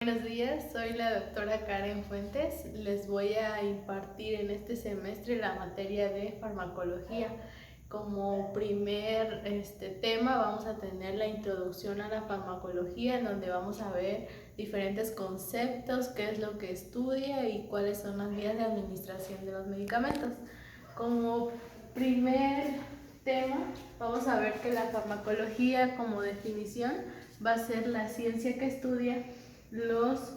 Buenos días, soy la doctora Karen Fuentes. Les voy a impartir en este semestre la materia de farmacología. Como primer tema vamos a tener la introducción a la farmacología, en donde vamos a ver diferentes conceptos, qué es lo que estudia y cuáles son las vías de administración de los medicamentos. Como primer tema vamos a ver que la farmacología, como definición, va a ser la ciencia que estudia los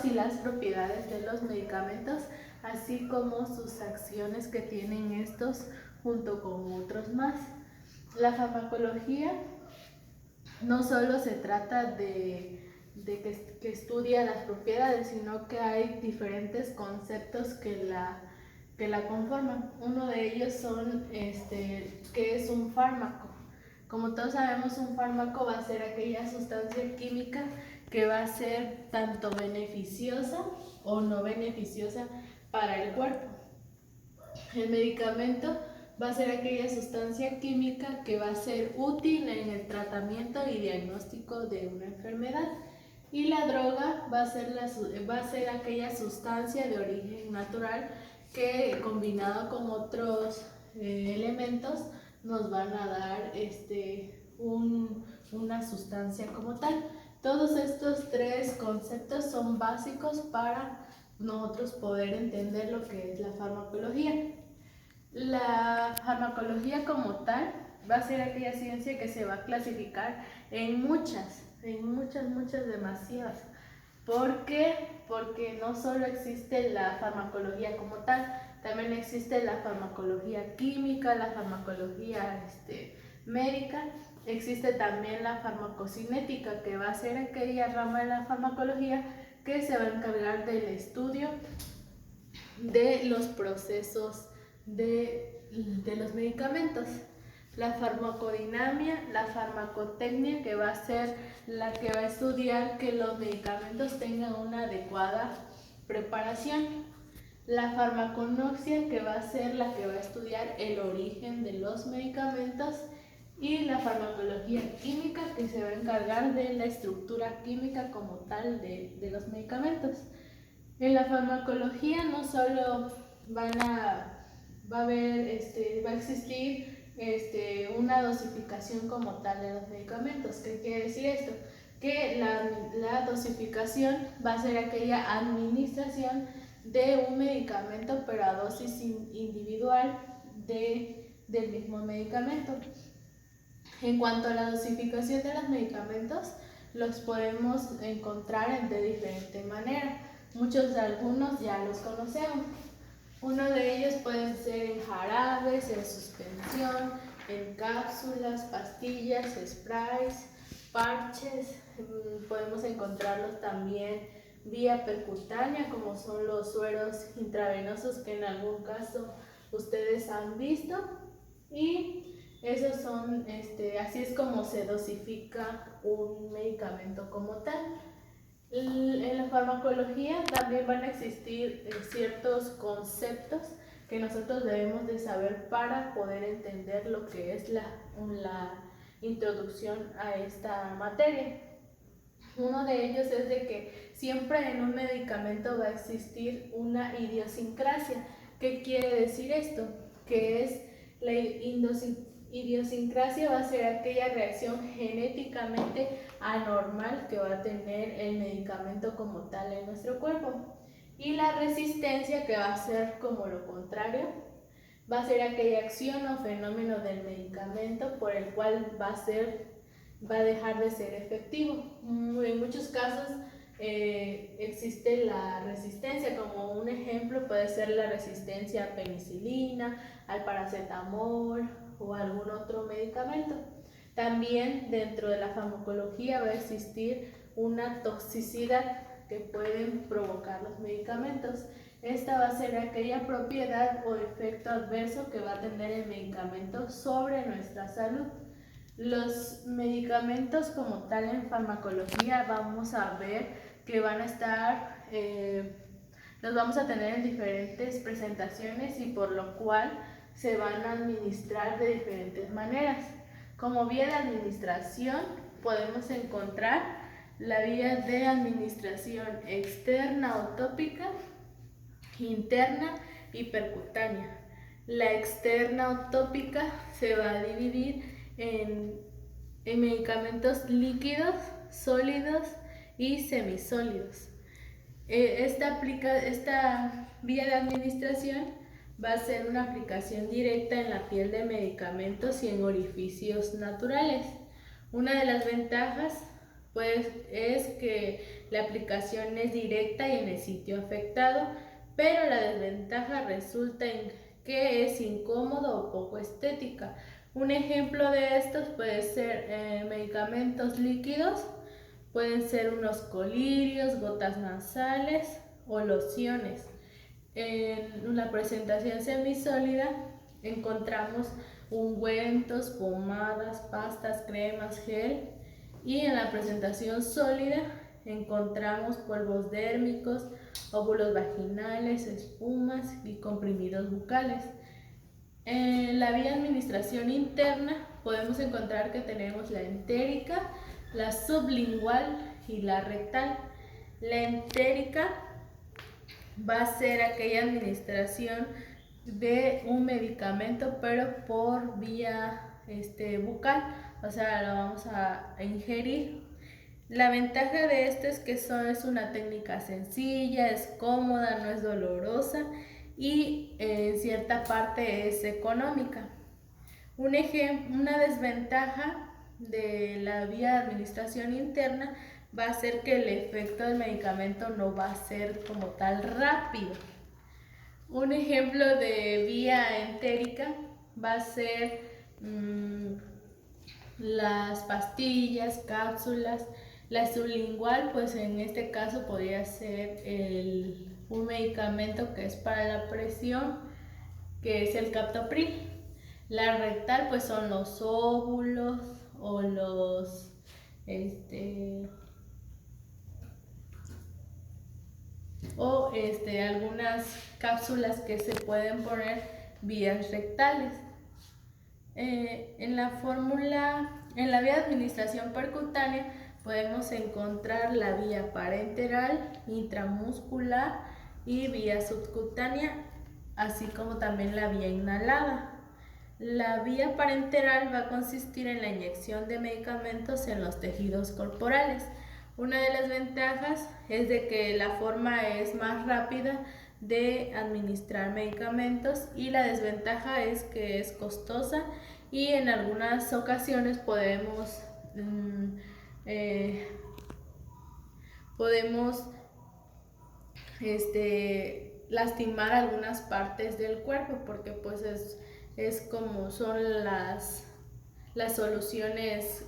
y las propiedades de los medicamentos, así como sus acciones que tienen estos junto con otros más. La farmacología no solo se trata de que estudia las propiedades, sino que hay diferentes conceptos que la conforman. Uno de ellos son ¿qué es un fármaco? Como todos sabemos, un fármaco va a ser aquella sustancia química que va a ser tanto beneficiosa o no beneficiosa para el cuerpo. El medicamento va a ser aquella sustancia química que va a ser útil en el tratamiento y diagnóstico de una enfermedad. Y la droga va a ser aquella sustancia de origen natural que, combinado con otros elementos, nos van a dar una sustancia como tal. Todos estos tres conceptos son básicos para nosotros poder entender lo que es la farmacología. La farmacología como tal va a ser aquella ciencia que se va a clasificar en muchas, demasiadas. ¿Por qué? Porque no solo existe la farmacología como tal, también existe la farmacología química, la farmacología médica, existe también la farmacocinética, que va a ser aquella rama de la farmacología que se va a encargar del estudio de los procesos de los medicamentos. La farmacodinamia, la farmacotecnia, que va a ser la que va a estudiar que los medicamentos tengan una adecuada preparación. La farmaconoxia, que va a ser la que va a estudiar el origen de los medicamentos. Y la farmacología química, que se va a encargar de la estructura química como tal de los medicamentos. En la farmacología no solo va a existir una dosificación como tal de los medicamentos. ¿Qué quiere decir esto? Que la dosificación va a ser aquella administración de un medicamento, pero a dosis individual del mismo medicamento. En cuanto a la dosificación de los medicamentos, los podemos encontrar de diferente manera. Algunos ya los conocemos. Uno de ellos pueden ser en jarabes, en suspensión, en cápsulas, pastillas, sprays, parches. Podemos encontrarlos también vía percutánea, como son los sueros intravenosos que en algún caso ustedes han visto. Y esos son, así es como se dosifica un medicamento como tal. En la farmacología también van a existir ciertos conceptos que nosotros debemos de saber para poder entender lo que es la introducción a esta materia. Uno de ellos es de que siempre en un medicamento va a existir una idiosincrasia. ¿Qué quiere decir esto? Que es la idiosincrasia va a ser aquella reacción genéticamente anormal que va a tener el medicamento como tal en nuestro cuerpo. Y la resistencia, que va a ser como lo contrario, va a ser aquella acción o fenómeno del medicamento por el cual va a dejar de ser efectivo. En muchos casos existe la resistencia, como un ejemplo puede ser la resistencia a penicilina, al paracetamol o algún otro medicamento. También dentro de la farmacología va a existir una toxicidad que pueden provocar los medicamentos. Esta va a ser aquella propiedad o efecto adverso que va a tener el medicamento sobre nuestra salud. Los medicamentos como tal en farmacología vamos a ver que van a estar, los vamos a tener en diferentes presentaciones y por lo cual se van a administrar de diferentes maneras. Como vía de administración podemos encontrar la vía de administración externa o tópica, interna y percutánea. La externa o tópica se va a dividir en medicamentos líquidos, sólidos y semisólidos. Esta vía de administración va a ser una aplicación directa en la piel de medicamentos y en orificios naturales. Una de las ventajas pues, es que la aplicación es directa y en el sitio afectado, pero la desventaja resulta en que es incómodo o poco estética. Un ejemplo de estos puede ser medicamentos líquidos, pueden ser unos colirios, gotas nasales o lociones. En una presentación semisólida encontramos ungüentos, pomadas, pastas, cremas, gel, y en la presentación sólida encontramos polvos dérmicos, óvulos vaginales, espumas y comprimidos bucales. En la vía de administración interna podemos encontrar que tenemos la entérica, la sublingual y la rectal. La entérica va a ser aquella administración de un medicamento pero por vía bucal, o sea, lo vamos a ingerir. La ventaja de esto es que es una técnica sencilla, es cómoda, no es dolorosa y en cierta parte es económica. Una desventaja de la vía de administración interna va a ser que el efecto del medicamento no va a ser como tal rápido. Un ejemplo de vía entérica va a ser las pastillas, cápsulas. La sublingual, pues en este caso podría ser un medicamento que es para la presión, que es el captopril. La rectal, pues son los óvulos o los algunas cápsulas que se pueden poner vías rectales. En la vía de administración percutánea podemos encontrar la vía parenteral, intramuscular y vía subcutánea, así como también la vía inhalada. La vía parenteral va a consistir en la inyección de medicamentos en los tejidos corporales. Una de las ventajas es de que la forma es más rápida de administrar medicamentos y la desventaja es que es costosa y en algunas ocasiones podemos lastimar algunas partes del cuerpo porque pues es como son las soluciones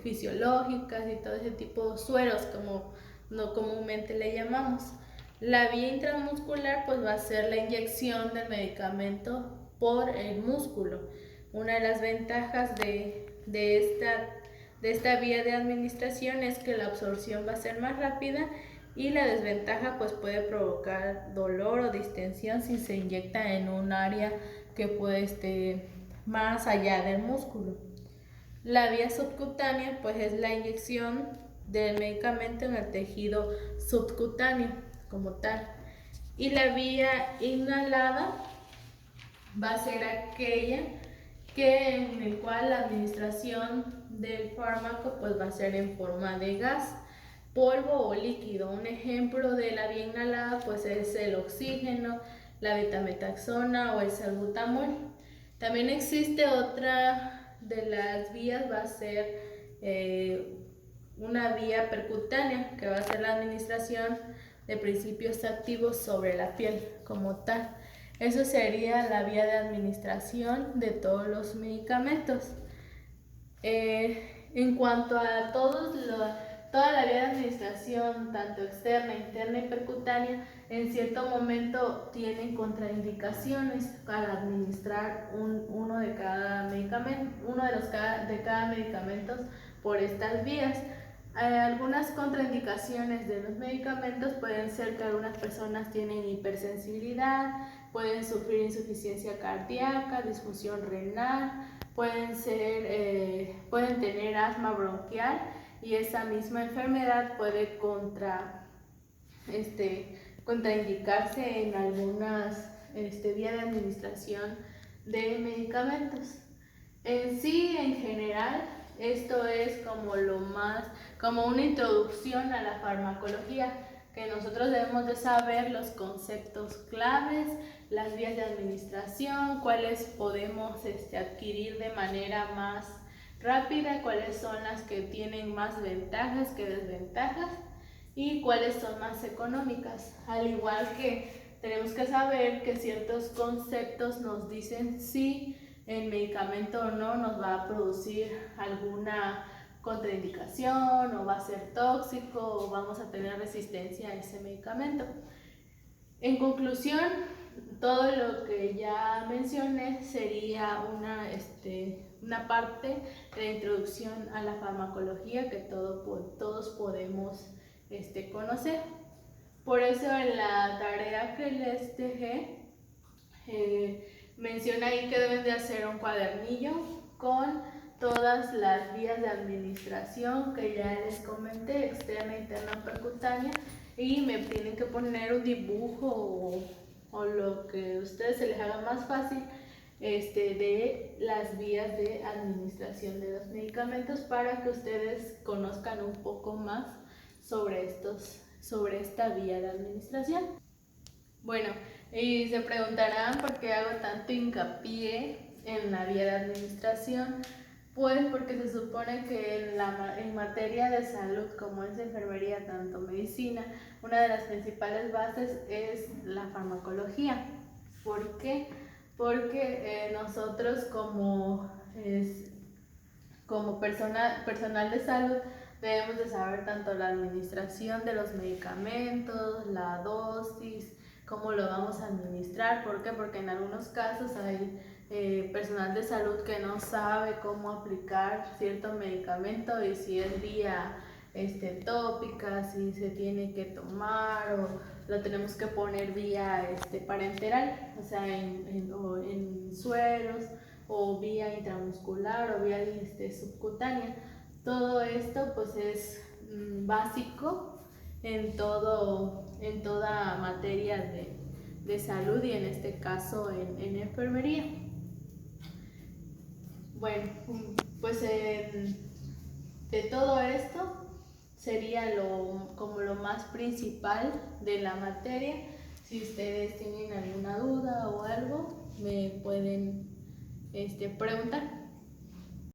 fisiológicas y todo ese tipo de sueros como no comúnmente le llamamos. La vía intramuscular pues va a ser la inyección del medicamento por el músculo. Una de las ventajas de esta vía de administración es que la absorción va a ser más rápida y la desventaja pues puede provocar dolor o distensión si se inyecta en un área que puede más allá del músculo. La vía subcutánea pues es la inyección del medicamento en el tejido subcutáneo como tal. Y la vía inhalada va a ser aquella en el cual la administración del fármaco pues va a ser en forma de gas, polvo o líquido. Un ejemplo de la vía inhalada pues es el oxígeno, la betametaxona o el salbutamol. También existe otra de las vías, va a ser una vía percutánea, que va a ser la administración de principios activos sobre la piel como tal. Eso sería la vía de administración de todos los medicamentos. En cuanto a toda la vía de administración, tanto externa, interna y percutánea, en cierto momento tienen contraindicaciones para administrar uno de cada medicamento por estas vías. Algunas contraindicaciones de los medicamentos pueden ser que algunas personas tienen hipersensibilidad, pueden sufrir insuficiencia cardíaca, disfunción renal, pueden tener asma bronquial y esa misma enfermedad puede contraindicarse en algunas vías de administración de medicamentos. En sí, en general, esto es como una introducción a la farmacología, que nosotros debemos de saber los conceptos claves, las vías de administración, cuáles podemos adquirir de manera más rápida, cuáles son las que tienen más ventajas que desventajas y cuáles son más económicas. Al igual que tenemos que saber que ciertos conceptos nos dicen si el medicamento o no nos va a producir alguna contraindicación o va a ser tóxico o vamos a tener resistencia a ese medicamento. En conclusión, todo lo que ya mencioné sería una parte de la introducción a la farmacología que todos podemos conocer. Por eso en la tarea que les dejé, menciona ahí que deben de hacer un cuadernillo con todas las vías de administración que ya les comenté, externa, interna, percutánea, y me tienen que poner un dibujo o lo que a ustedes se les haga más fácil de las vías de administración de los medicamentos para que ustedes conozcan un poco más sobre esta vía de administración. Bueno, y se preguntarán por qué hago tanto hincapié en la vía de administración. Pues porque se supone que en materia de salud, como es enfermería, tanto medicina, una de las principales bases es la farmacología. ¿Por qué? Porque nosotros como personal de salud debemos de saber tanto la administración de los medicamentos, la dosis, cómo lo vamos a administrar. ¿Por qué? Porque en algunos casos hay personal de salud que no sabe cómo aplicar cierto medicamento y si es vía tópica, si se tiene que tomar o lo tenemos que poner vía parenteral, o sea, en sueros o vía intramuscular o vía subcutánea. Todo esto pues es básico en toda materia de salud y en este caso en enfermería. Bueno, pues de todo esto sería como lo más principal de la materia. Si ustedes tienen alguna duda o algo, me pueden preguntar.